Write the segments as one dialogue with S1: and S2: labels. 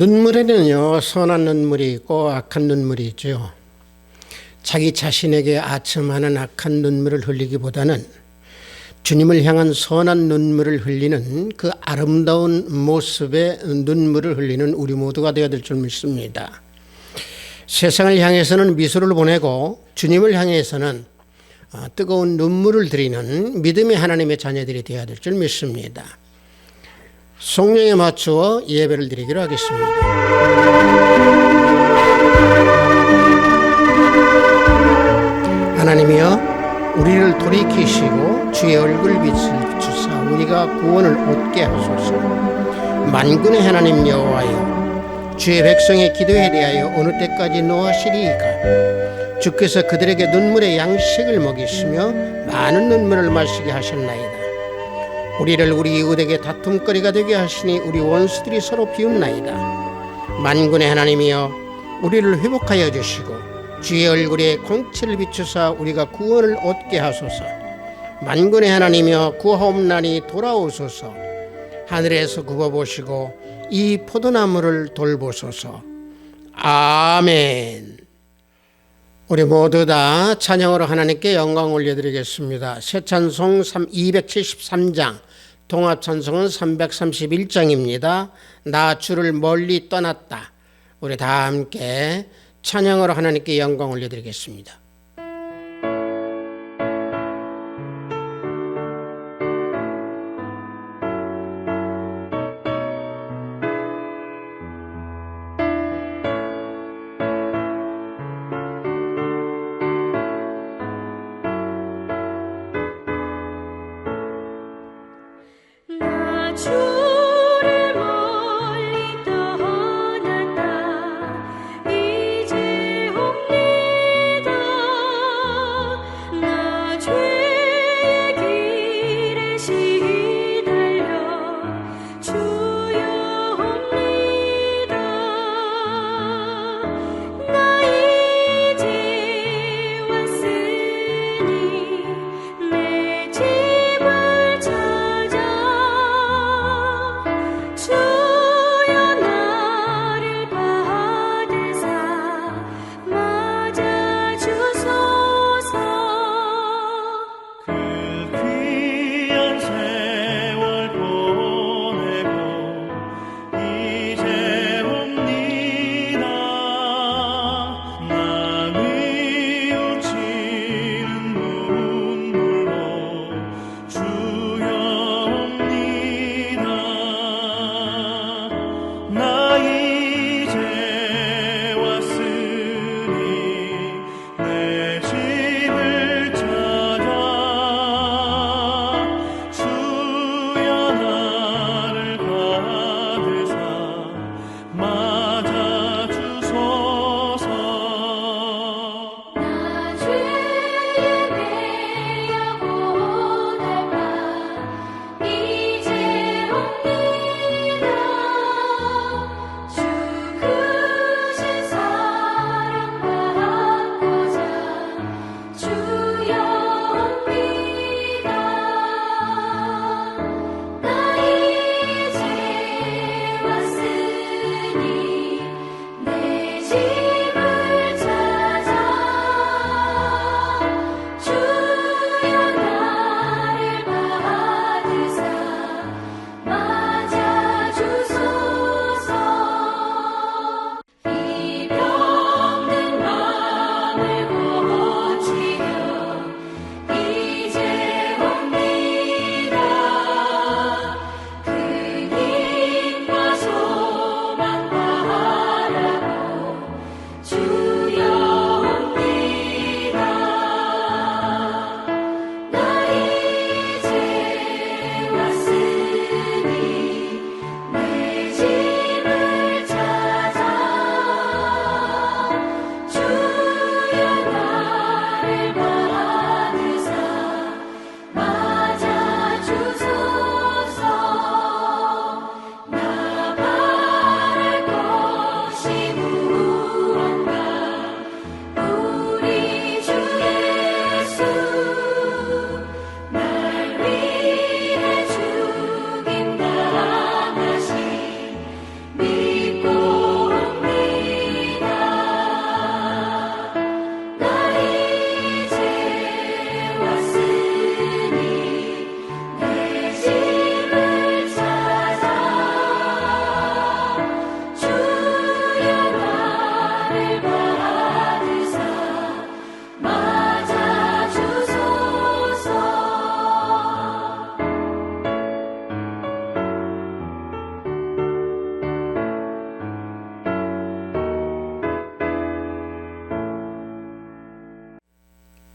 S1: 눈물에는요, 선한 눈물이 있고 악한 눈물이 있죠. 자기 자신에게 아첨하는 악한 눈물을 흘리기보다는 주님을 향한 선한 눈물을 흘리는 그 아름다운 모습의 눈물을 흘리는 우리 모두가 되어야 될 줄 믿습니다. 세상을 향해서는 미소를 보내고 주님을 향해서는 뜨거운 눈물을 드리는 믿음의 하나님의 자녀들이 되어야 될 줄 믿습니다. 성령에 맞추어 예배를 드리기로 하겠습니다. 하나님이여, 우리를 돌이키시고 주의 얼굴빛을 비추사 우리가 구원을 얻게 하소서. 만군의 하나님 여호와여, 주의 백성의 기도에 대하여 어느 때까지 노하시리이까. 주께서 그들에게 눈물의 양식을 먹이시며 많은 눈물을 마시게 하셨나이다. 우리를 우리 이웃에게 다툼거리가 되게 하시니 우리 원수들이 서로 비웃나이다. 만군의 하나님이여, 우리를 회복하여 주시고 주의 얼굴에 광채를 비추사 우리가 구원을 얻게 하소서. 만군의 하나님이여, 구하옵나니 돌아오소서. 하늘에서 굽어보시고 이 포도나무를 돌보소서. 아멘. 우리 모두 다 찬양으로 하나님께 영광 올려드리겠습니다. 새 찬송 273장, 동합 찬송은 331장입니다. 나 주를 멀리 떠났다. 우리 다 함께 찬양으로 하나님께 영광 올려드리겠습니다.
S2: 주를 멀리 떠났다. 이제 옵니다.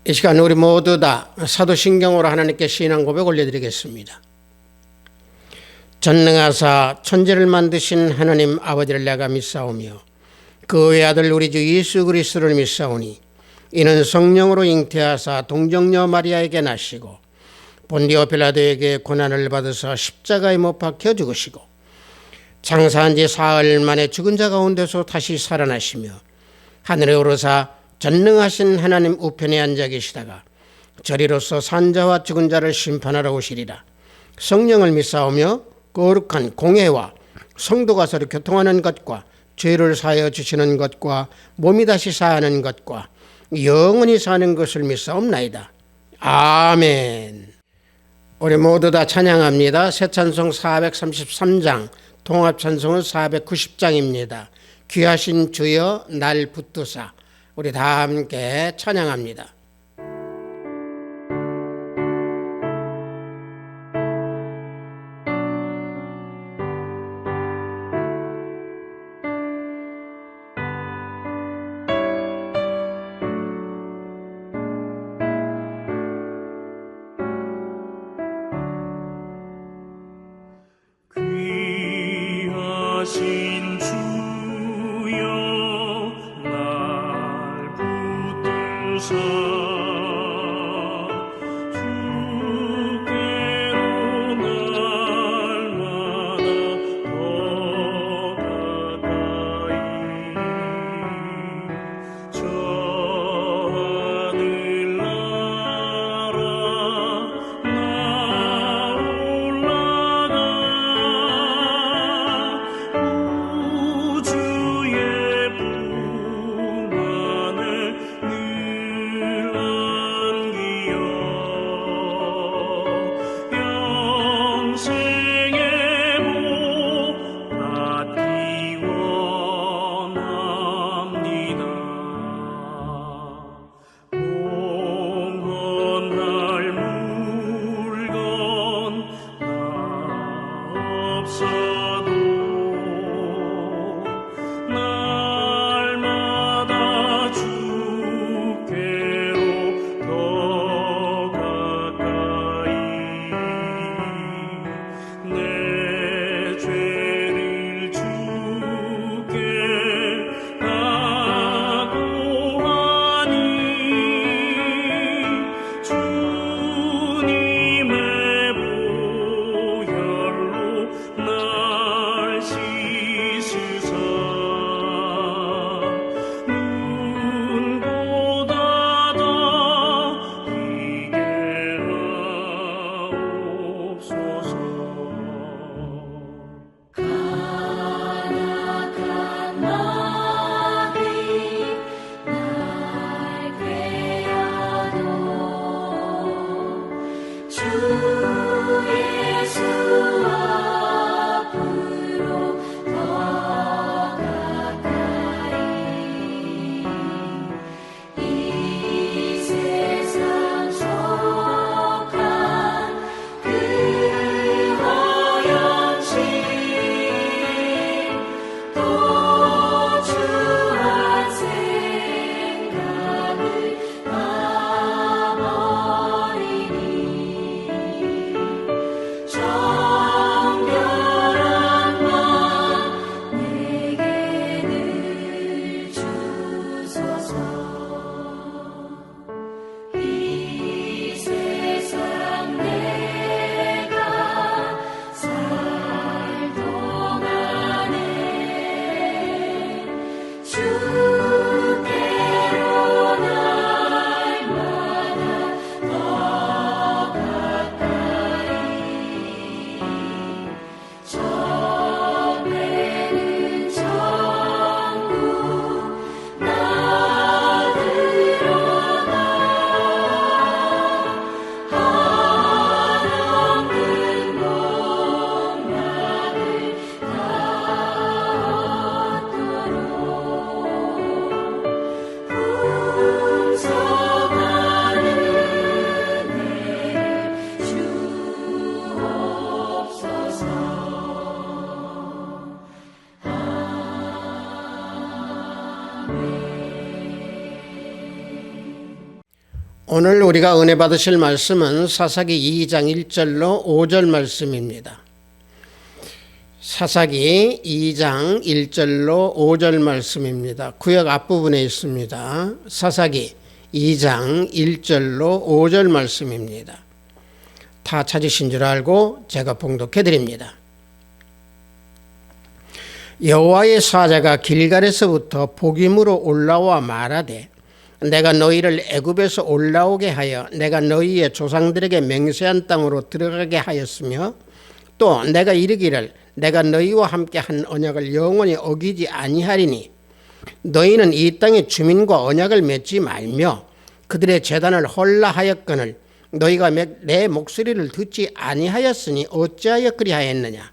S1: 이 시간 우리 모두 다 사도신경으로 하나님께 신앙 고백 올려드리겠습니다. 전능하사 천지를 만드신 하나님 아버지를 내가 믿사오며 그 외아들 우리 주 예수 그리스도를 믿사오니 이는 성령으로 잉태하사 동정녀 마리아에게 나시고 본디오 빌라도에게 고난을 받으사 십자가에 못 박혀 죽으시고 장사한 지 사흘 만에 죽은 자 가운데서 다시 살아나시며 하늘에 오르사 전능하신 하나님 우편에 앉아 계시다가 저리로서 산자와 죽은 자를 심판하러 오시리라. 성령을 믿사오며 거룩한 공회와 성도가 서로 교통하는 것과 죄를 사하여 주시는 것과 몸이 다시 사하는 것과 영원히 사는 것을 믿사옵나이다. 아멘. 우리 모두 다 찬양합니다. 새 찬송 433장, 통합 찬송은 490장입니다. 귀하신 주여 날 붙드사. 우리 다 함께 찬양합니다.
S3: 귀하신 주여 날 붙드사 우주의 풍만을 늘
S1: 오늘 우리가 은혜 받으실 말씀은 사사기 2장 1절로 5절 말씀입니다. 사사기 2장 1절로 5절 말씀입니다. 구역 앞부분에 있습니다. 사사기 2장 1절로 5절 말씀입니다. 다 찾으신 줄 알고 제가 봉독해 드립니다. 여호와의 사자가 길갈에서부터 복임으로 올라와 말하되 내가 너희를 애굽에서 올라오게 하여 내가 너희의 조상들에게 맹세한 땅으로 들어가게 하였으며 또 내가 이르기를 내가 너희와 함께 한 언약을 영원히 어기지 아니하리니 너희는 이 땅의 주민과 언약을 맺지 말며 그들의 제단을 헐라하였거늘 너희가 내 목소리를 듣지 아니하였으니 어찌하여 그리하였느냐.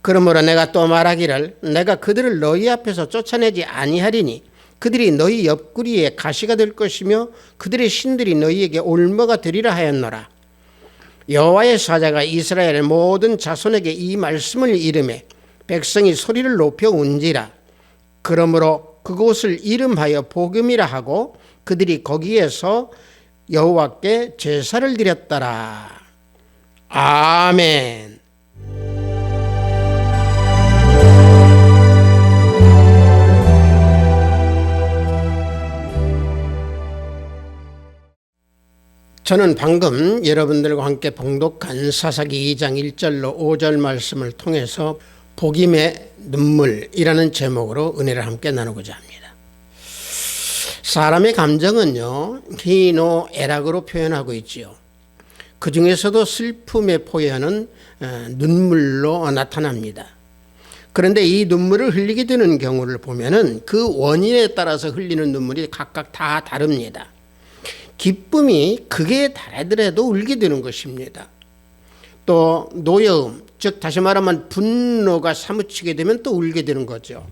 S1: 그러므로 내가 또 말하기를 내가 그들을 너희 앞에서 쫓아내지 아니하리니 그들이 너희 옆구리에 가시가 될 것이며 그들의 신들이 너희에게 올무가 되리라 하였노라. 여호와의 사자가 이스라엘의 모든 자손에게 이 말씀을 이르매 백성이 소리를 높여 운지라. 그러므로 그곳을 이름하여 복음이라 하고 그들이 거기에서 여호와께 제사를 드렸더라. 아멘. 저는 방금 여러분들과 함께 봉독한 사사기 2장 1절로 5절 말씀을 통해서 복임의 눈물이라는 제목으로 은혜를 함께 나누고자 합니다. 사람의 감정은요, 희노애락으로 표현하고 있지요. 그 중에서도 슬픔의 표현은 눈물로 나타납니다. 그런데 이 눈물을 흘리게 되는 경우를 보면은 그 원인에 따라서 흘리는 눈물이 각각 다 다릅니다. 기쁨이 극에 달하더라도 울게 되는 것입니다. 또 노여움, 즉 다시 말하면 분노가 사무치게 되면 또 울게 되는 거죠.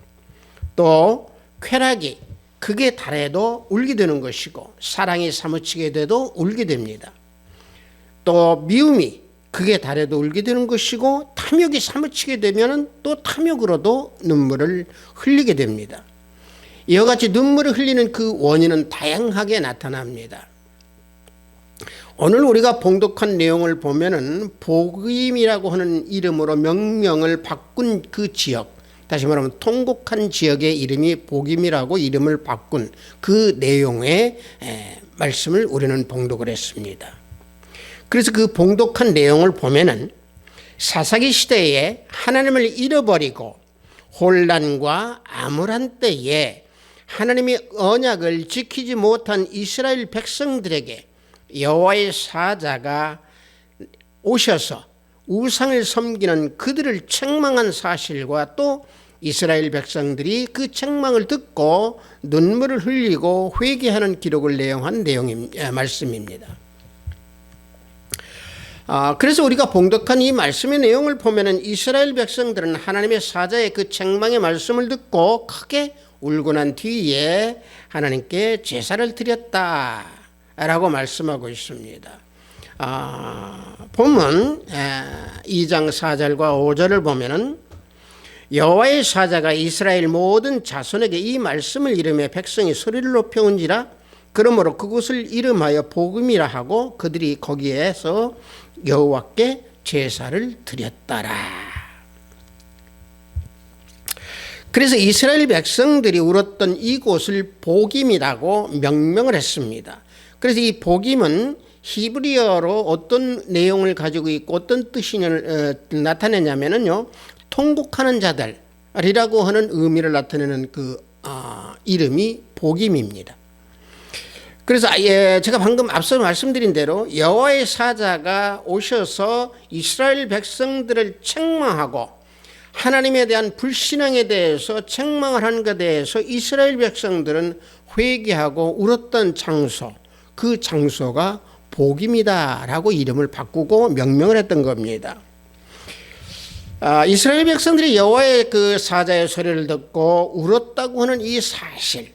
S1: 또 쾌락이 극에 달해도 울게 되는 것이고 사랑이 사무치게 돼도 울게 됩니다. 또 미움이 극에 달해도 울게 되는 것이고 탐욕이 사무치게 되면 또 탐욕으로도 눈물을 흘리게 됩니다. 이와 같이 눈물을 흘리는 그 원인은 다양하게 나타납니다. 오늘 우리가 봉독한 내용을 보면은 복임이라고 하는 이름으로 명명을 바꾼 그 지역, 다시 말하면 통곡한 지역의 이름이 복임이라고 이름을 바꾼 그 내용의 말씀을 우리는 봉독을 했습니다. 그래서 그 봉독한 내용을 보면은 사사기 시대에 하나님을 잃어버리고 혼란과 암울한 때에 하나님의 언약을 지키지 못한 이스라엘 백성들에게 여호와의 사자가 오셔서 우상을 섬기는 그들을 책망한 사실과 또 이스라엘 백성들이 그 책망을 듣고 눈물을 흘리고 회개하는 기록을 내용한 말씀입니다. 그래서 우리가 봉독한 이 말씀의 내용을 보면은 이스라엘 백성들은 하나님의 사자의 그 책망의 말씀을 듣고 크게 울고 난 뒤에 하나님께 제사를 드렸다 라고 말씀하고 있습니다. 본문 2장 4절과 5절을 보면은 여호와의 사자가 이스라엘 모든 자손에게 이 말씀을 이르며 백성이 소리를 높여 운지라. 그러므로 그곳을 이름하여 복음이라 하고 그들이 거기에서 여호와께 제사를 드렸더라. 그래서 이스라엘 백성들이 울었던 이곳을 복임이라고 명명을 했습니다. 그래서 이 복임은 히브리어로 어떤 내용을 가지고 있고 어떤 뜻이 나타내냐면요, 통곡하는 자들이라고 하는 의미를 나타내는 그 이름이 복임입니다. 그래서 제가 방금 앞서 말씀드린 대로 여호와의 사자가 오셔서 이스라엘 백성들을 책망하고 하나님에 대한 불신앙에 대해서 책망을 한 것에 대해서 이스라엘 백성들은 회개하고 울었던 장소, 그 장소가 복임이다라고 이름을 바꾸고 명명을 했던 겁니다. 이스라엘 백성들이 여호와의 그 사자의 소리를 듣고 울었다고 하는 이 사실,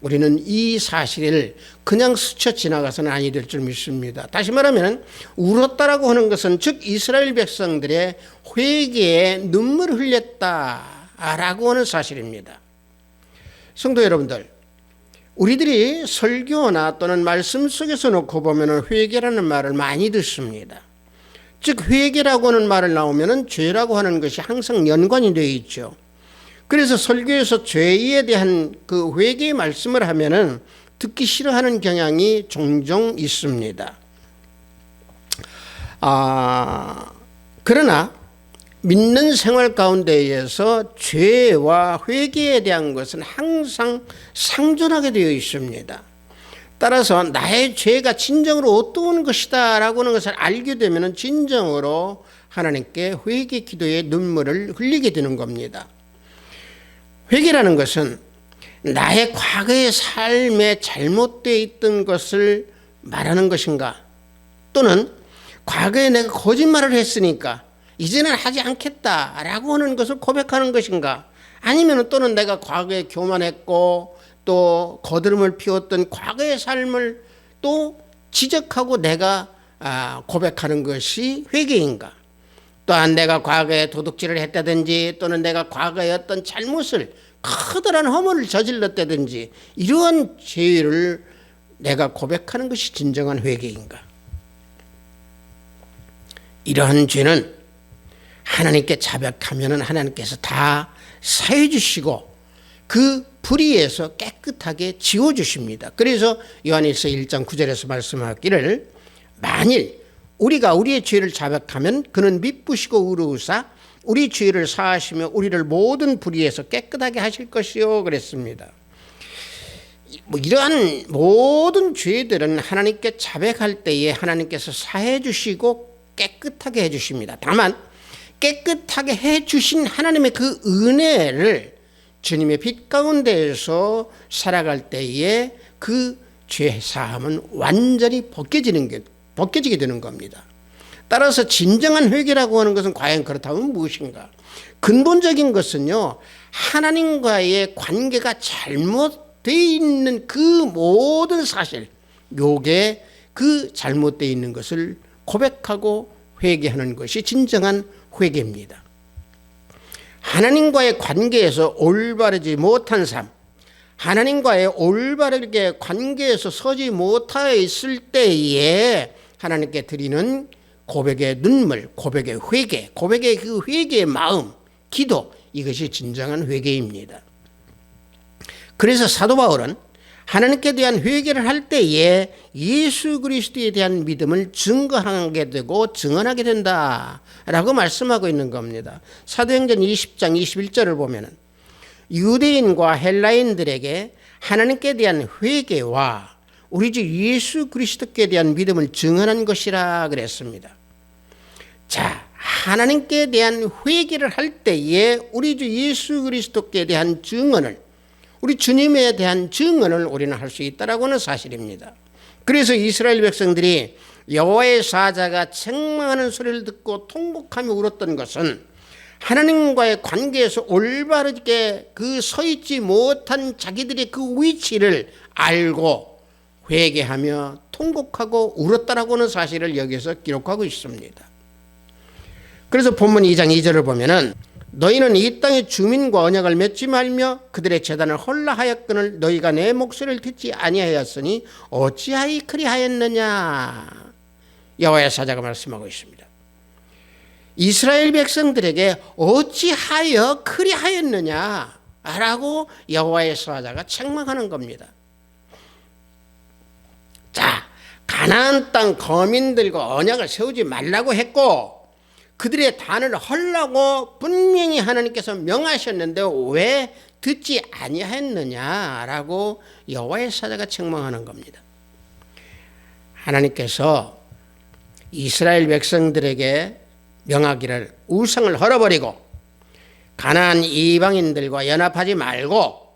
S1: 우리는 이 사실을 그냥 스쳐 지나가서는 아니 될 줄 믿습니다. 다시 말하면 울었다라고 하는 것은 즉 이스라엘 백성들의 회개에 눈물을 흘렸다라고 하는 사실입니다. 성도 여러분들, 우리들이 설교나 또는 말씀 속에서 놓고 보면 회개라는 말을 많이 듣습니다. 즉 회개라고 하는 말을 나오면 죄라고 하는 것이 항상 연관이 되어 있죠. 그래서 설교에서 죄에 대한 그 회개의 말씀을 하면 듣기 싫어하는 경향이 종종 있습니다. 그러나 믿는 생활 가운데에서 죄와 회개에 대한 것은 항상 상존하게 되어 있습니다. 따라서 나의 죄가 진정으로 어떤 것이다 라고 하는 것을 알게 되면 진정으로 하나님께 회개 기도의 눈물을 흘리게 되는 겁니다. 회개라는 것은 나의 과거의 삶에 잘못되어 있던 것을 말하는 것인가, 또는 과거에 내가 거짓말을 했으니까 이제는 하지 않겠다라고 하는 것을 고백하는 것인가, 아니면 또는 내가 과거에 교만했고 또 거드름을 피웠던 과거의 삶을 또 지적하고 내가 고백하는 것이 회개인가, 또한 내가 과거에 도둑질을 했다든지 또는 내가 과거에 어떤 잘못을 커다란 허물을 저질렀다든지 이러한 죄를 내가 고백하는 것이 진정한 회개인가. 이러한 죄는 하나님께 자백하면 하나님께서 다 사해 주시고 그 불의에서 깨끗하게 지워주십니다. 그래서 요한일서 1장 9절에서 말씀하기를 만일 우리가 우리의 죄를 자백하면 그는 미쁘시고 의로우사 우리 죄를 사하시며 우리를 모든 불의에서 깨끗하게 하실 것이요 그랬습니다. 이러한 모든 죄들은 하나님께 자백할 때에 하나님께서 사해 주시고 깨끗하게 해 주십니다. 다만 깨끗하게 해 주신 하나님의 그 은혜를 주님의 빛 가운데에서 살아갈 때에 그 죄 사함은 완전히 벗겨지게 되는 겁니다. 따라서 진정한 회개라고 하는 것은 과연 그렇다면 무엇인가? 근본적인 것은요, 하나님과의 관계가 잘못되어 있는 그 모든 사실, 요게 그 잘못되어 있는 것을 고백하고 회개하는 것이 진정한 회개입니다. 하나님과의 관계에서 올바르지 못한 삶, 하나님과의 올바르게 관계에서 서지 못하였을 때에 하나님께 드리는 고백의 눈물, 고백의 회개, 고백의 그 회개의 마음, 기도, 이것이 진정한 회개입니다. 그래서 사도 바울은 하나님께 대한 회개를 할 때에 예수 그리스도에 대한 믿음을 증거하게 되고 증언하게 된다라고 말씀하고 있는 겁니다. 사도행전 20장 21절을 보면 유대인과 헬라인들에게 하나님께 대한 회개와 우리 주 예수 그리스도께 대한 믿음을 증언한 것이라 그랬습니다. 자, 하나님께 대한 회개를 할 때에 우리 주 예수 그리스도께 대한 증언을, 우리 주님에 대한 증언을 우리는 할 수 있다라고 하는 사실입니다. 그래서 이스라엘 백성들이 여호와의 사자가 책망하는 소리를 듣고 통곡하며 울었던 것은 하나님과의 관계에서 올바르게 그 서 있지 못한 자기들의 그 위치를 알고 회개하며 통곡하고 울었다라고 하는 사실을 여기서 기록하고 있습니다. 그래서 본문 2장 2절을 보면은 너희는 이 땅의 주민과 언약을 맺지 말며 그들의 제단을 헐라하였거늘 너희가 내 목소리를 듣지 아니하였으니 어찌하여 그리하였느냐. 여호와의 사자가 말씀하고 있습니다. 이스라엘 백성들에게 어찌하여 그리하였느냐라고 여호와의 사자가 책망하는 겁니다. 자, 가나안 땅 거민들과 언약을 세우지 말라고 했고 그들의 단을 헐라고 분명히 하나님께서 명하셨는데 왜 듣지 아니하였느냐라고 여호와의 사자가 책망하는 겁니다. 하나님께서 이스라엘 백성들에게 명하기를 우상을 헐어버리고 가나안 이방인들과 연합하지 말고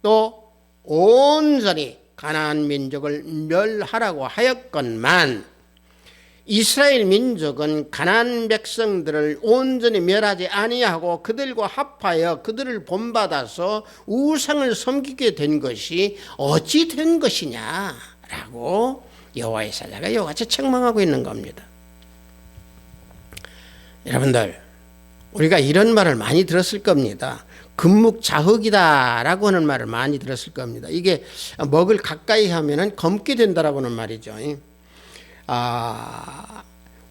S1: 또 온전히 가나안 민족을 멸하라고 하였건만 이스라엘 민족은 가나안 백성들을 온전히 멸하지 아니하고 그들과 합하여 그들을 본받아서 우상을 섬기게 된 것이 어찌 된 것이냐라고 여호와의 사자가 이와 같이 책망하고 있는 겁니다. 여러분들, 우리가 이런 말을 많이 들었을 겁니다. 금묵자흑이다라고 하는 말을 많이 들었을 겁니다. 이게 먹을 가까이 하면은 검게 된다라고는 말이죠.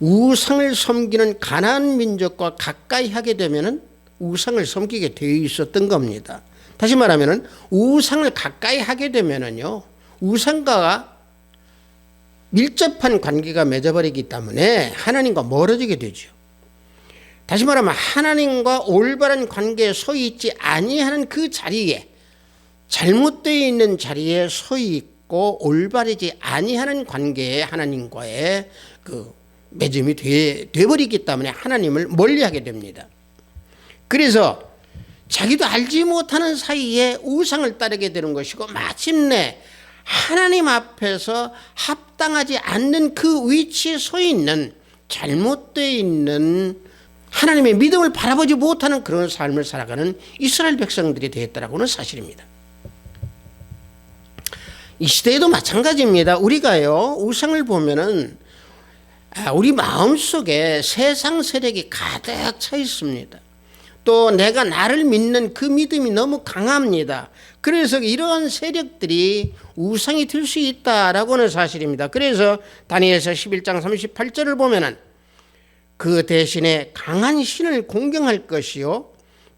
S1: 우상을 섬기는 가나안 민족과 가까이 하게 되면은 우상을 섬기게 되어 있었던 겁니다. 다시 말하면은 우상을 가까이 하게 되면은요, 우상과 밀접한 관계가 맺어버리기 때문에 하나님과 멀어지게 되죠. 다시 말하면 하나님과 올바른 관계에 서 있지 아니하는 그 자리에, 잘못되어 있는 자리에 서 있고 올바르지 아니하는 관계에 하나님과의 그 맺음이 되어버리기 때문에 하나님을 멀리하게 됩니다. 그래서 자기도 알지 못하는 사이에 우상을 따르게 되는 것이고, 마침내 하나님 앞에서 합당하지 않는 그 위치에 서 있는, 잘못되어 있는, 하나님의 믿음을 바라보지 못하는 그런 삶을 살아가는 이스라엘 백성들이 되었다라고는 사실입니다. 이 시대에도 마찬가지입니다. 우리가요, 우상을 보면은 우리 마음속에 세상 세력이 가득 차 있습니다. 또 내가 나를 믿는 그 믿음이 너무 강합니다. 그래서 이러한 세력들이 우상이 될 수 있다라고 하는 사실입니다. 그래서 다니엘서 11장 38절을 보면은 그 대신에 강한 신을 공경할 것이요,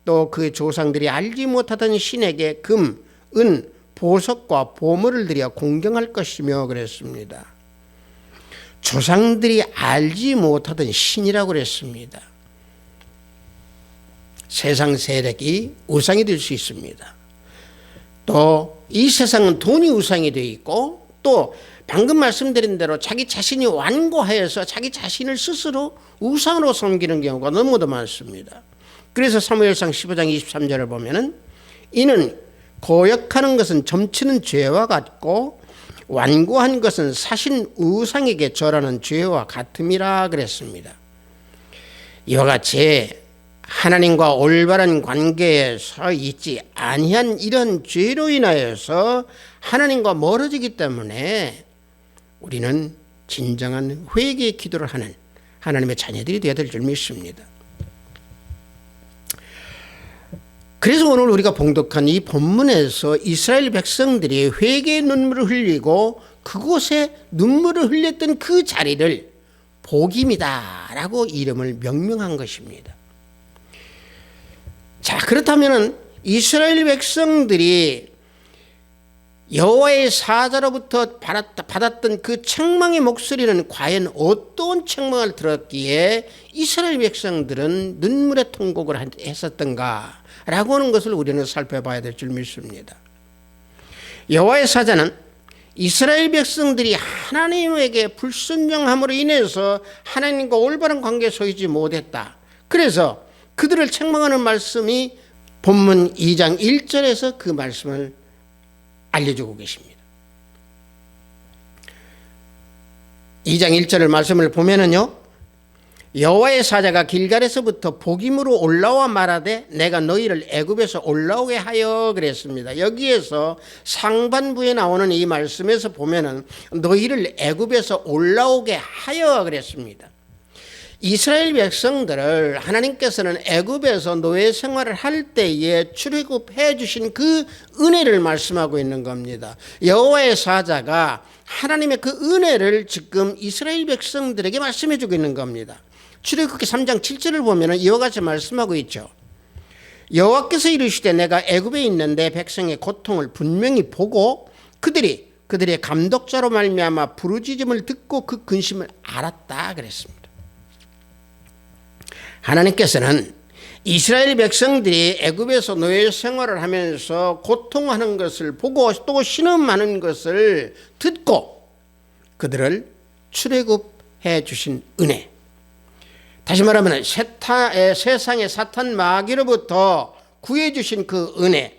S1: 또 그 조상들이 알지 못하던 신에게 금, 은, 보석과 보물을 드려 공경할 것이며 그랬습니다. 조상들이 알지 못하던 신이라고 그랬습니다. 세상 세력이 우상이 될 수 있습니다. 또 이 세상은 돈이 우상이 되어 있고, 또 방금 말씀드린 대로 자기 자신이 완고하여서 자기 자신을 스스로 우상으로 섬기는 경우가 너무도 많습니다. 그래서 사무엘상 15장 23절을 보면은 이는 거역하는 것은 점치는 죄와 같고 완고한 것은 사신 우상에게 절하는 죄와 같음이라 그랬습니다. 이와 같이 하나님과 올바른 관계에 서 있지 아니한 이런 죄로 인하여서 하나님과 멀어지기 때문에 우리는 진정한 회개의 기도를 하는 하나님의 자녀들이 되어야 될 줄 믿습니다. 그래서 오늘 우리가 봉독한 이 본문에서 이스라엘 백성들이 회개의 눈물을 흘리고 그곳에 눈물을 흘렸던 그 자리를 복임이다라고 이름을 명명한 것입니다. 자, 그렇다면 이스라엘 백성들이 여호와의 사자로부터 받았던 그 책망의 목소리는 과연 어떤 책망을 들었기에 이스라엘 백성들은 눈물의 통곡을 했었던가 라고 하는 것을 우리는 살펴봐야 될 줄 믿습니다. 여호와의 사자는 이스라엘 백성들이 하나님에게 불순종함으로 인해서 하나님과 올바른 관계에 서 있지 못했다. 그래서 그들을 책망하는 말씀이 본문 2장 1절에서 그 말씀을 알려주고 계십니다. 2장 1절의 말씀을 보면은요, 여호와의 사자가 길갈에서부터 복임으로 올라와 말하되 내가 너희를 애굽에서 올라오게 하여 그랬습니다. 여기에서 상반부에 나오는 이 말씀에서 보면은 너희를 애굽에서 올라오게 하여 그랬습니다. 이스라엘 백성들을 하나님께서는 애굽에서 노예 생활을 할 때에 출애굽해 주신 그 은혜를 말씀하고 있는 겁니다. 여호와의 사자가 하나님의 그 은혜를 지금 이스라엘 백성들에게 말씀해 주고 있는 겁니다. 출애굽기 3장 7절을 보면 이와 같이 말씀하고 있죠. 여호와께서 이르시되 내가 애굽에 있는 내 백성의 고통을 분명히 보고 그들의 감독자로 말미암아 부르짖음을 듣고 그 근심을 알았다 그랬습니다. 하나님께서는 이스라엘 백성들이 애굽에서 노예 생활을 하면서 고통하는 것을 보고 또 신음하는 것을 듣고 그들을 출애굽해 주신 은혜, 다시 말하면 세상의 사탄 마귀로부터 구해 주신 그 은혜,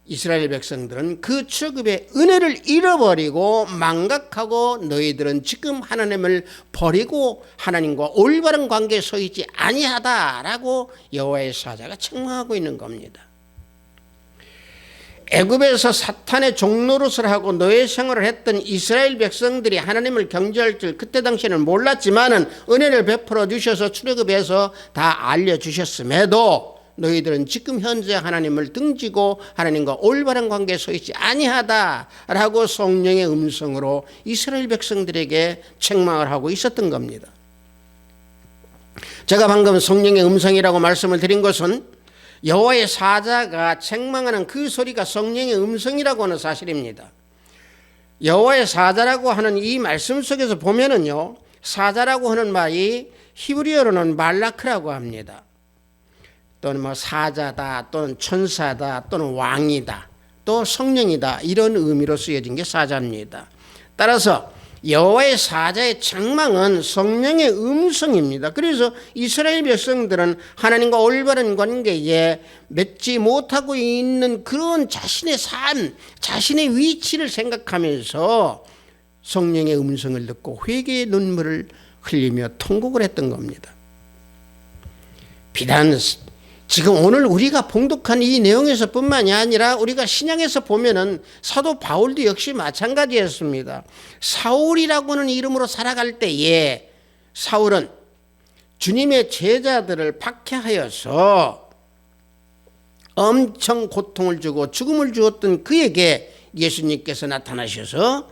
S1: 이스라엘 백성들은 그 출애굽의 은혜를 잃어버리고 망각하고 너희들은 지금 하나님을 버리고 하나님과 올바른 관계에 서 있지 아니하다라고 여호와의 사자가 책망하고 있는 겁니다. 애굽에서 사탄의 종노릇을 하고 노예 생활을 했던 이스라엘 백성들이 하나님을 경배할 줄 그때 당시에는 몰랐지만은 은혜를 베풀어 주셔서 출애굽해서 다 알려주셨음에도 너희들은 지금 현재 하나님을 등지고 하나님과 올바른 관계에 서 있지 아니하다라고 성령의 음성으로 이스라엘 백성들에게 책망을 하고 있었던 겁니다. 제가 방금 성령의 음성이라고 말씀을 드린 것은 여호와의 사자가 책망하는 그 소리가 성령의 음성이라고 하는 사실입니다. 여호와의 사자라고 하는 이 말씀 속에서 보면은요, 사자라고 하는 말이 히브리어로는 말라크라고 합니다. 또는 뭐 사자다, 또는 천사다, 또는 왕이다, 또 성령이다, 이런 의미로 쓰여진 게 사자입니다. 따라서 여호와의 사자의 책망은 성령의 음성입니다. 그래서 이스라엘 백성들은 하나님과 올바른 관계에 맺지 못하고 있는 그런 자신의 삶, 자신의 위치를 생각하면서 성령의 음성을 듣고 회개의 눈물을 흘리며 통곡을 했던 겁니다. 비단 지금 오늘 우리가 봉독한 이 내용에서 뿐만이 아니라 우리가 신약에서 보면은 사도 바울도 역시 마찬가지였습니다. 사울이라고 하는 이름으로 살아갈 때에 사울은 주님의 제자들을 박해하여서 엄청 고통을 주고 죽음을 주었던 그에게 예수님께서 나타나셔서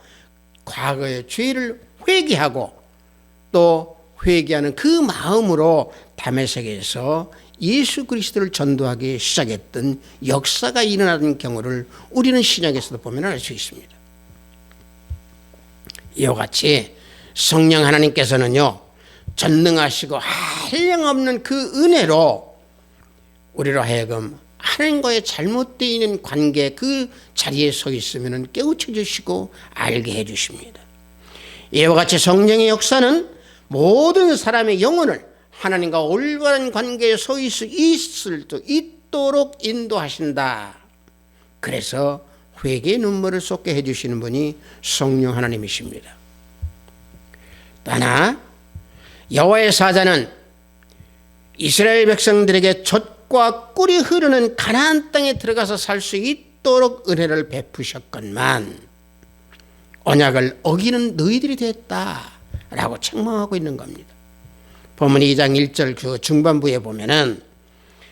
S1: 과거의 죄를 회개하고 또 회개하는 그 마음으로 다메섹에서 예수 그리스도를 전도하기 시작했던 역사가 일어나는 경우를 우리는 신약에서도 보면 알 수 있습니다. 이와 같이 성령 하나님께서는요, 전능하시고 한량없는 그 은혜로 우리로 하여금 하나님과의 잘못되어 있는 관계 그 자리에 서 있으면 깨우쳐 주시고 알게 해 주십니다. 이와 같이 성령의 역사는 모든 사람의 영혼을 하나님과 올바른 관계에 서 있을 수 있도록 인도하신다. 그래서 회개의 눈물을 쏟게 해주시는 분이 성령 하나님이십니다. 또하나 여호와의 사자는 이스라엘 백성들에게 젖과 꿀이 흐르는 가나안 땅에 들어가서 살 수 있도록 은혜를 베푸셨건만 언약을 어기는 너희들이 됐다라고 책망하고 있는 겁니다. 본문 2장 1절 그 중반부에 보면은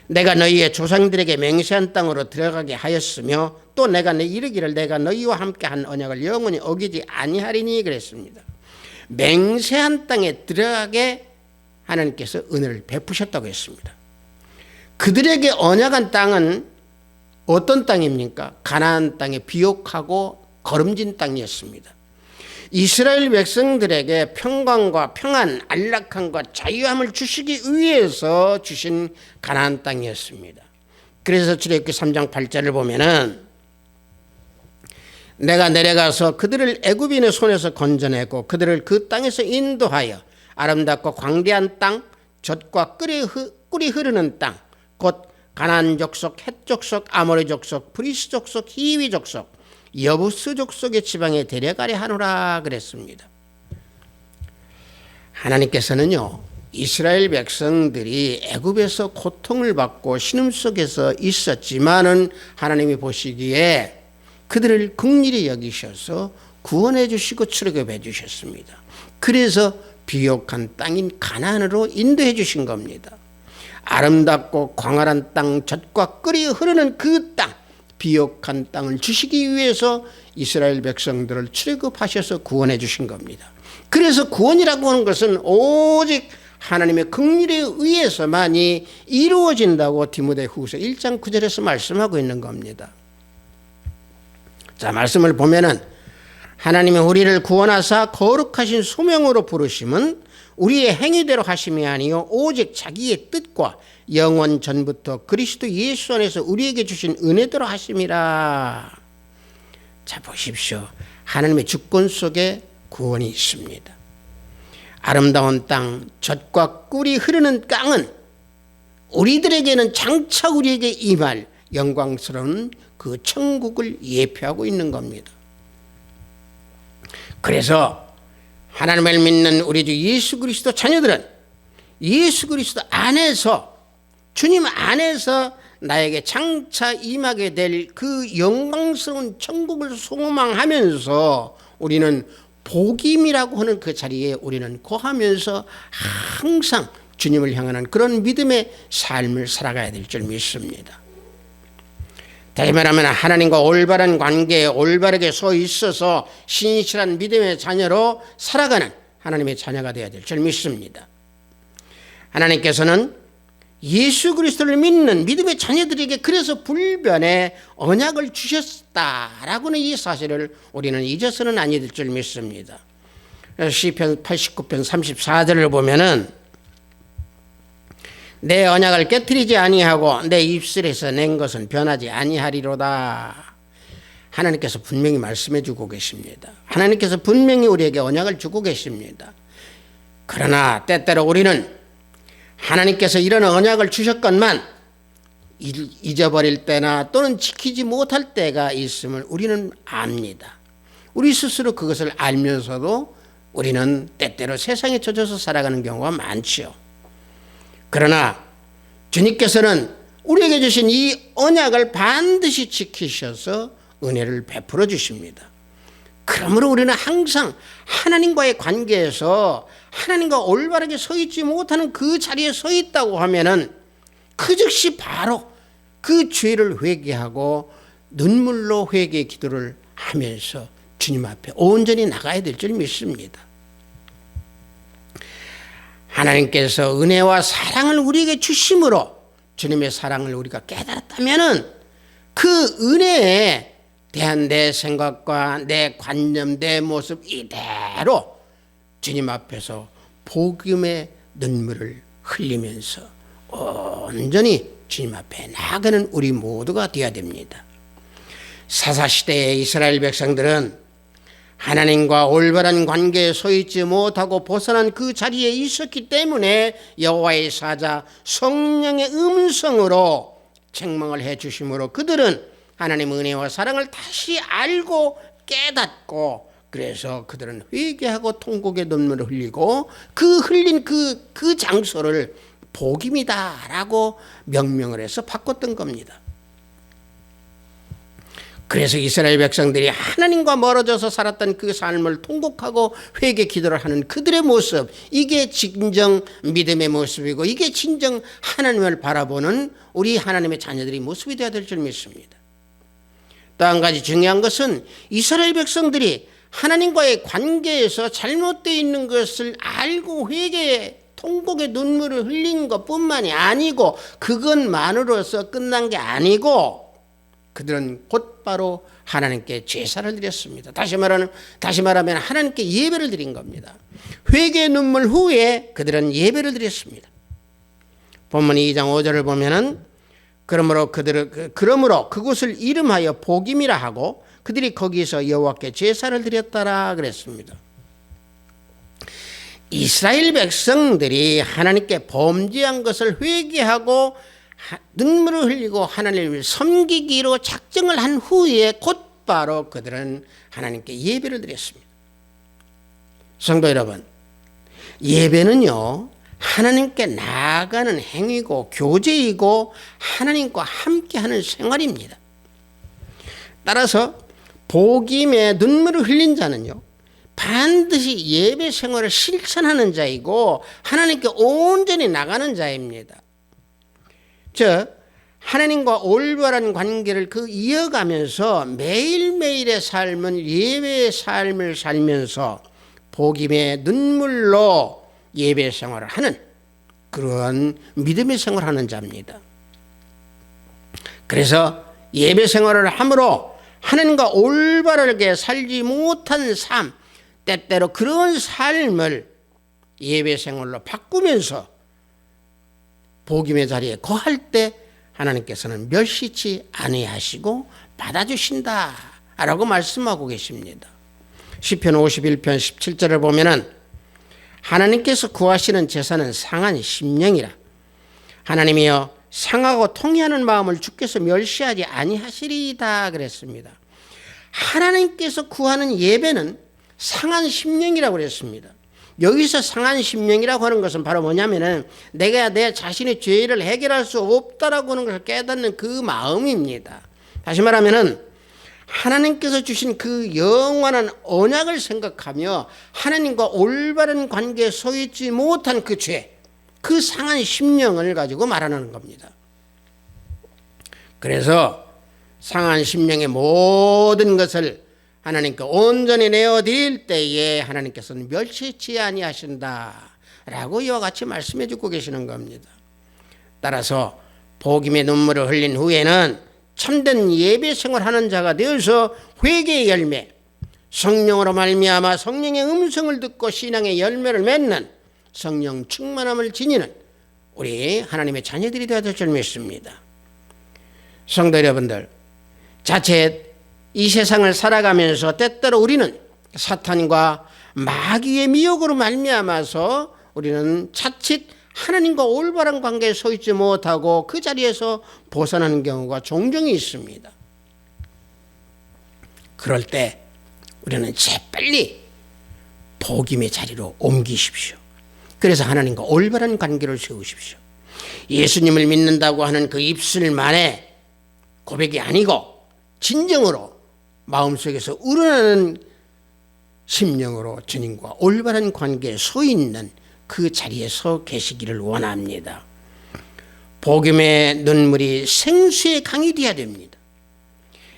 S1: 내가 너희의 조상들에게 맹세한 땅으로 들어가게 하였으며 또 내가 이르기를 내가 너희와 함께 한 언약을 영원히 어기지 아니하리니 그랬습니다. 맹세한 땅에 들어가게 하나님께서 은혜를 베푸셨다고 했습니다. 그들에게 언약한 땅은 어떤 땅입니까? 가나안 땅의 비옥하고 거름진 땅이었습니다. 이스라엘 백성들에게 평강과 평안, 안락함과 자유함을 주시기 위해서 주신 가나안 땅이었습니다. 그래서 출애굽기 3장 8절을 보면은 내가 내려가서 그들을 애굽인의 손에서 건져내고 그들을 그 땅에서 인도하여 아름답고 광대한 땅, 젖과 꿀이 흐르는 땅, 곧 가나안 족속, 헷 족속, 아모리 족속, 브리스 족속, 히위 족속, 여부스 족속의 지방에 데려가려 하노라 그랬습니다. 하나님께서는요, 이스라엘 백성들이 애굽에서 고통을 받고 신음 속에서 있었지만은 하나님이 보시기에 그들을 긍휼히 여기셔서 구원해 주시고 출애굽해 주셨습니다. 그래서 비옥한 땅인 가나안으로 인도해 주신 겁니다. 아름답고 광활한 땅, 젖과 꿀이 흐르는 그 땅, 비옥한 땅을 주시기 위해서 이스라엘 백성들을 출애굽하셔서 구원해 주신 겁니다. 그래서 구원이라고 하는 것은 오직 하나님의 긍휼에 의해서만이 이루어진다고 디모데후서 1장 9절에서 말씀하고 있는 겁니다. 자, 말씀을 보면은 하나님이 우리를 구원하사 거룩하신 소명으로 부르심은 우리의 행위대로 하심이 아니요 오직 자기의 뜻과 영원 전부터 그리스도 예수 안에서 우리에게 주신 은혜대로 하심이라. 자, 보십시오. 하나님의 주권 속에 구원이 있습니다. 아름다운 땅, 젖과 꿀이 흐르는 땅은 우리들에게는 장차 우리에게 임할 영광스러운 그 천국을 예표하고 있는 겁니다. 그래서 하나님을 믿는 우리 주 예수 그리스도 자녀들은 예수 그리스도 안에서, 주님 안에서 나에게 장차 임하게 될 그 영광스러운 천국을 소망하면서 우리는 복임이라고 하는 그 자리에 우리는 거하면서 항상 주님을 향하는 그런 믿음의 삶을 살아가야 될 줄 믿습니다. 다시 말하면 하나님과 올바른 관계에 올바르게 서 있어서 신실한 믿음의 자녀로 살아가는 하나님의 자녀가 되어야 될 줄 믿습니다. 하나님께서는 예수 그리스도를 믿는 믿음의 자녀들에게 그래서 불변의 언약을 주셨다라고는 이 사실을 우리는 잊어서는 아니 될 줄 믿습니다. 시편 89편 34절을 보면은 내 언약을 깨뜨리지 아니하고 내 입술에서 낸 것은 변하지 아니하리로다. 하나님께서 분명히 말씀해 주고 계십니다. 하나님께서 분명히 우리에게 언약을 주고 계십니다. 그러나 때때로 우리는 하나님께서 이런 언약을 주셨건만 잊어버릴 때나 또는 지키지 못할 때가 있음을 우리는 압니다. 우리 스스로 그것을 알면서도 우리는 때때로 세상에 젖어서 살아가는 경우가 많지요. 그러나 주님께서는 우리에게 주신 이 언약을 반드시 지키셔서 은혜를 베풀어 주십니다. 그러므로 우리는 항상 하나님과의 관계에서 하나님과 올바르게 서 있지 못하는 그 자리에 서 있다고 하면은 그 즉시 바로 그 죄를 회개하고 눈물로 회개 기도를 하면서 주님 앞에 온전히 나가야 될 줄 믿습니다. 하나님께서 은혜와 사랑을 우리에게 주심으로 주님의 사랑을 우리가 깨달았다면은 그 은혜에 대한 내 생각과 내 관념, 내 모습 이대로 주님 앞에서 복음의 눈물을 흘리면서 온전히 주님 앞에 나아가는 우리 모두가 되어야 됩니다. 사사시대의 이스라엘 백성들은 하나님과 올바른 관계에 서 있지 못하고 벗어난 그 자리에 있었기 때문에 여호와의 사자 성령의 음성으로 책망을 해 주심으로 그들은 하나님의 은혜와 사랑을 다시 알고 깨닫고 그래서 그들은 회개하고 통곡의 눈물을 흘리고 그 흘린 그 장소를 복임이다라고 명명을 해서 바꿨던 겁니다. 그래서 이스라엘 백성들이 하나님과 멀어져서 살았던 그 삶을 통곡하고 회개 기도를 하는 그들의 모습, 이게 진정 믿음의 모습이고 이게 진정 하나님을 바라보는 우리 하나님의 자녀들의 모습이 되어야 될 줄 믿습니다. 또 한 가지 중요한 것은 이스라엘 백성들이 하나님과의 관계에서 잘못되어 있는 것을 알고 회개에 통곡의 눈물을 흘린 것뿐만이 아니고 그것만으로서 끝난 게 아니고 그들은 곧바로 하나님께 제사를 드렸습니다. 다시 말하면 하나님께 예배를 드린 겁니다. 회개의 눈물 후에 그들은 예배를 드렸습니다. 본문 2장 5절을 보면은 그러므로 그곳을 이름하여 복임이라 하고 그들이 거기서 여호와께 제사를 드렸더라 그랬습니다. 이스라엘 백성들이 하나님께 범죄한 것을 회개하고 눈물을 흘리고 하나님을 섬기기로 작정을 한 후에 곧바로 그들은 하나님께 예배를 드렸습니다. 성도 여러분, 예배는요 하나님께 나아가는 행위고 교제이고 하나님과 함께하는 생활입니다. 따라서 복임에 눈물을 흘린 자는요 반드시 예배 생활을 실천하는 자이고 하나님께 온전히 나가는 자입니다. 즉 하나님과 올바른 관계를 이어가면서 매일매일의 삶은 예배의 삶을 살면서 복임의 눈물로 예배 생활을 하는 그러한 믿음의 생활을 하는 자입니다. 그래서 예배 생활을 함으로 하나님과 올바르게 살지 못한 삶, 때때로 그런 삶을 예배 생활로 바꾸면서 복임의 자리에 거할 때 하나님께서는 멸시치 아니하시고 받아주신다라고 말씀하고 계십니다. 시편 51편 17절을 보면은 하나님께서 구하시는 제사는 상한 심령이라. 하나님이여 상하고 통회하는 마음을 주께서 멸시하지 아니하시리이다 그랬습니다. 하나님께서 구하는 예배는 상한 심령이라고 그랬습니다. 여기서 상한 심령이라고 하는 것은 바로 뭐냐면은 내가 내 자신의 죄를 해결할 수 없다라고 하는 것을 깨닫는 그 마음입니다. 다시 말하면은 하나님께서 주신 그 영원한 언약을 생각하며 하나님과 올바른 관계에 서 있지 못한 그 죄, 그 상한 심령을 가지고 말하는 겁니다. 그래서 상한 심령의 모든 것을 하나님께 온전히 내어드릴 때에 하나님께서는 멸시치 아니하신다 라고 이와 같이 말씀해 주고 계시는 겁니다. 따라서 복음의 눈물을 흘린 후에는 참된 예배 생활하는 자가 되어서 회개의 열매, 성령으로 말미암아 성령의 음성을 듣고 신앙의 열매를 맺는 성령 충만함을 지니는 우리 하나님의 자녀들이 되어야 될 줄 믿습니다. 성도 여러분들, 자칫 이 세상을 살아가면서 때때로 우리는 사탄과 마귀의 미혹으로 말미암아서 우리는 자칫 하나님과 올바른 관계에 서 있지 못하고 그 자리에서 벗어나는 경우가 종종 있습니다. 그럴 때 우리는 재빨리 복음의 자리로 옮기십시오. 그래서 하나님과 올바른 관계를 세우십시오. 예수님을 믿는다고 하는 그 입술만의 고백이 아니고 진정으로 마음속에서 우러나는 심령으로 주님과 올바른 관계에 서 있는 그 자리에 서 계시기를 원합니다. 복음의 눈물이 생수의 강이 되어야 됩니다.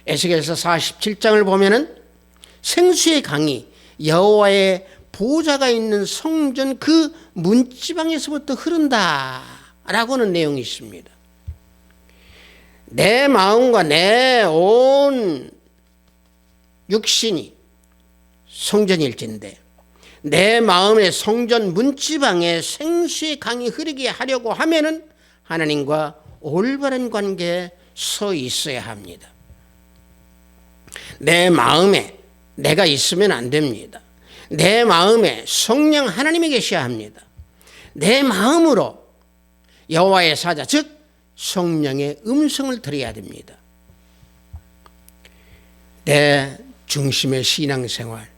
S1: 에스겔서 47장을 보면은 생수의 강이 여호와의 보좌가 있는 성전 그 문지방에서부터 흐른다라고는 내용이 있습니다. 내 마음과 내 온 육신이 성전일진데 내 마음의 성전 문지방에 생수의 강이 흐르게 하려고 하면은 하나님과 올바른 관계에 서 있어야 합니다. 내 마음에 내가 있으면 안 됩니다. 내 마음에 성령 하나님이 계셔야 합니다. 내 마음으로 여호와의 사자 즉 성령의 음성을 들어야 됩니다. 내 중심의 신앙생활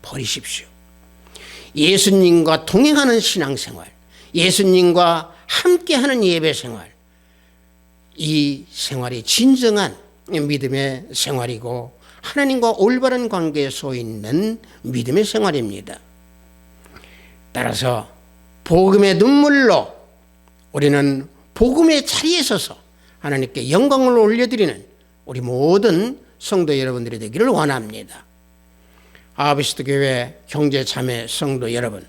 S1: 버리십시오. 예수님과 동행하는 신앙생활, 예수님과 함께하는 예배생활, 이 생활이 진정한 믿음의 생활이고 하나님과 올바른 관계에 서 있는 믿음의 생활입니다. 따라서 복음의 눈물로 우리는 복음의 자리에 서서 하나님께 영광을 올려드리는 우리 모든 성도 여러분들이 되기를 원합니다. 하비스트 교회 형제 자매 성도 여러분,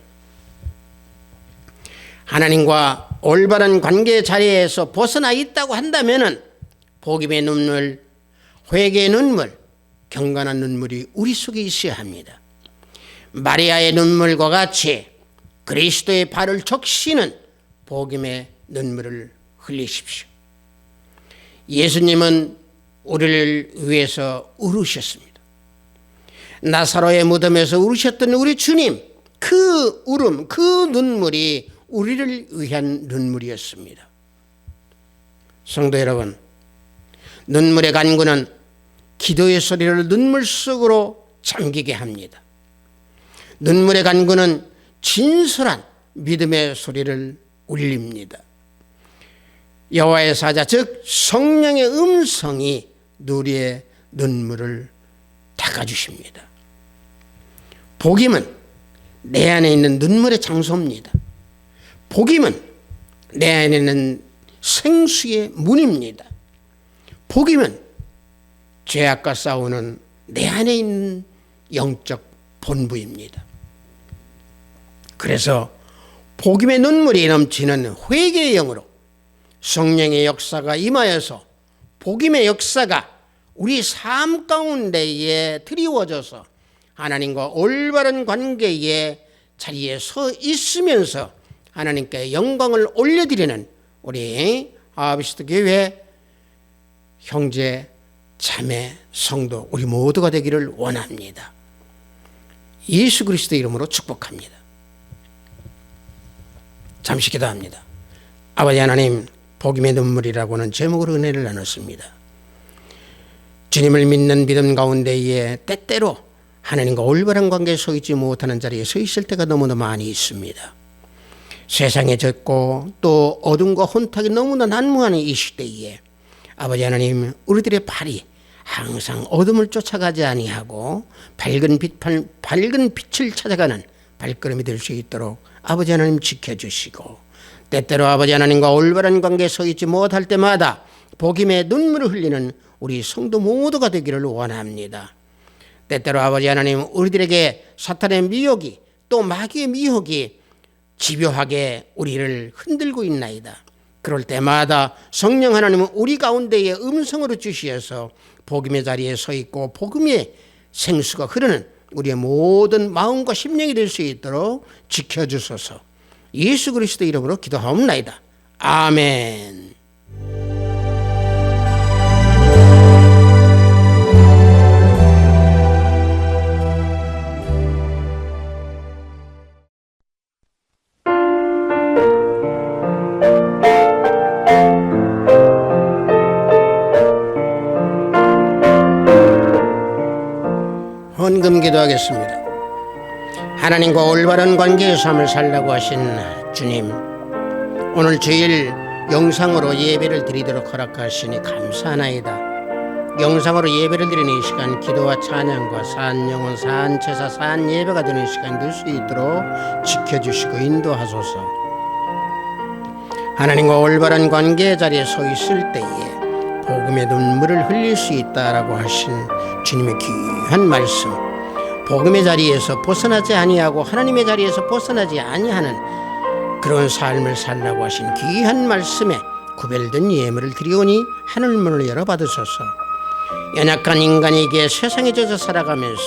S1: 하나님과 올바른 관계의 자리에서 벗어나 있다고 한다면은 복음의 눈물, 회개의 눈물, 경건한 눈물이 우리 속에 있어야 합니다. 마리아의 눈물과 같이 그리스도의 발을 적시는 복음의 눈물을 흘리십시오. 예수님은 우리를 위해서 울으셨습니다. 나사로의 무덤에서 울으셨던 우리 주님, 그 울음, 그 눈물이 우리를 위한 눈물이었습니다. 성도 여러분, 눈물의 간구는 기도의 소리를 눈물 속으로 잠기게 합니다. 눈물의 간구는 진솔한 믿음의 소리를 울립니다. 여호와의 사자 즉 성령의 음성이 우리의 눈물을 닦아주십니다. 복음은 내 안에 있는 눈물의 장소입니다. 복음은 내 안에 있는 생수의 문입니다. 복음은 죄악과 싸우는 내 안에 있는 영적 본부입니다. 그래서 복음의 눈물이 넘치는 회개의 영으로 성령의 역사가 임하여서 복음의 역사가 우리 삶 가운데에 드리워져서 하나님과 올바른 관계의 자리에 서 있으면서 하나님께 영광을 올려드리는 우리 하비스트 교회 형제 자매 성도 우리 모두가 되기를 원합니다. 예수 그리스도 이름으로 축복합니다. 잠시 기도합니다. 아버지 하나님, 복음의 눈물이라고는 제목으로 은혜를 나눴습니다. 주님을 믿는 믿음 가운데에 때때로 하나님과 올바른 관계에 서 있지 못하는 자리에 서 있을 때가 너무나 많이 있습니다. 세상에 젖고 또 어둠과 혼탁이 너무나 난무하는 이 시대에 아버지 하나님, 우리들의 발이 항상 어둠을 쫓아가지 아니하고 밝은 빛을 찾아가는 발걸음이 될 수 있도록 아버지 하나님 지켜주시고 때때로 아버지 하나님과 올바른 관계에 서 있지 못할 때마다 복임의 눈물을 흘리는 우리 성도 모두가 되기를 원합니다. 때때로 아버지 하나님, 우리들에게 사탄의 미혹이 또 마귀의 미혹이 집요하게 우리를 흔들고 있나이다. 그럴 때마다 성령 하나님은 우리 가운데에 음성으로 주시어서 복음의 자리에 서 있고 복음의 생수가 흐르는 우리의 모든 마음과 심령이 될 수 있도록 지켜주소서. 예수 그리스도 이름으로 기도하옵나이다. 아멘. 헌금 기도하겠습니다. 하나님과 올바른 관계의 삶을 살라고 하신 주님, 오늘 주일 영상으로 예배를 드리도록 허락하시니 감사하나이다. 영상으로 예배를 드리는 이 시간, 기도와 찬양과 산영혼, 산제사, 산예배가 되는 시간 될 수 있도록 지켜주시고 인도하소서. 하나님과 올바른 관계의 자리에 서 있을 때에 복음의 눈물을 흘릴 수 있다라고 하신 주님의 귀한 말씀, 복음의 자리에서 벗어나지 아니하고 하나님의 자리에서 벗어나지 아니하는 그런 삶을 살라고 하신 귀한 말씀에 구별된 예물을 드리오니 하늘문을 열어 받으소서. 연약한 인간에게 세상에 젖어 살아가면서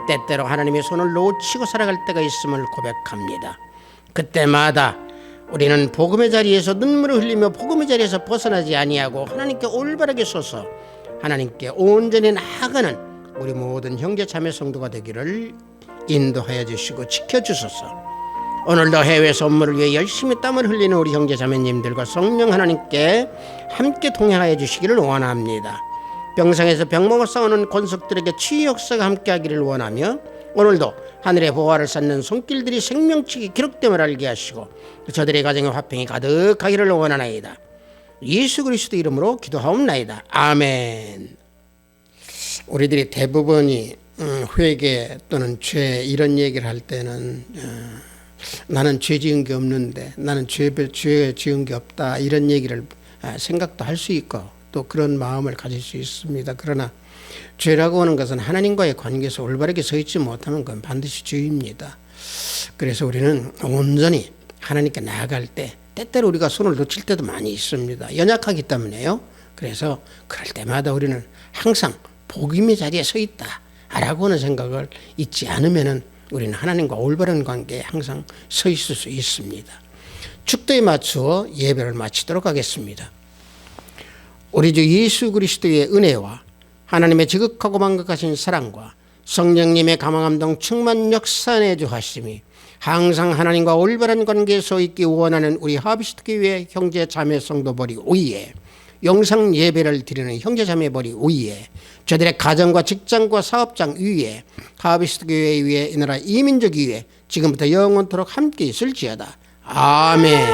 S1: 때때로 하나님의 손을 놓치고 살아갈 때가 있음을 고백합니다. 그때마다 우리는 복음의 자리에서 눈물을 흘리며 복음의 자리에서 벗어나지 아니하고 하나님께 올바르게 서서 하나님께 온전히 나아가는 우리 모든 형제 자매 성도가 되기를 인도하여 주시고 지켜주소서. 오늘도 해외 선물을 위해 열심히 땀을 흘리는 우리 형제 자매님들과 성령 하나님께 함께 동행하여 주시기를 원합니다. 병상에서 병먹어 싸우는 권속들에게 치유 역사가 함께하기를 원하며 오늘도 하늘의 보화를 쌓는 손길들이 생명책이 기록됨을 알게 하시고 저들의 가정에 화평이 가득하기를 원하나이다. 예수 그리스도 이름으로 기도하옵나이다. 아멘. 우리들이 대부분이 회개 또는 죄 이런 얘기를 할 때는 나는 죄 지은 게 없는데, 나는 죄 지은 게 없다, 이런 얘기를 생각도 할 수 있고 또 그런 마음을 가질 수 있습니다. 그러나 죄라고 하는 것은 하나님과의 관계에서 올바르게 서 있지 못하는 건 반드시 죄입니다. 그래서 우리는 온전히 하나님께 나아갈 때 때때로 우리가 손을 놓칠 때도 많이 있습니다. 연약하기 때문에요. 그래서 그럴 때마다 우리는 항상 복음의 자리에 서 있다라고 하는 생각을 잊지 않으면은 우리는 하나님과 올바른 관계에 항상 서 있을 수 있습니다. 축도에 맞추어 예배를 마치도록 하겠습니다. 우리 주 예수 그리스도의 은혜와 하나님의 지극하고 만극하신 사랑과 성령님의 감화감동 충만 역사 내주하심이 항상 하나님과 올바른 관계에 서 있기 원하는 우리 하비스트 교회 형제 자매 성도벌이 위에, 영상 예배를 드리는 형제 자매벌이 위에, 저들의 가정과 직장과 사업장 위에, 하비스트 교회 위에, 이 나라 이민족 위에 지금부터 영원토록 함께 있을지어다. 아멘.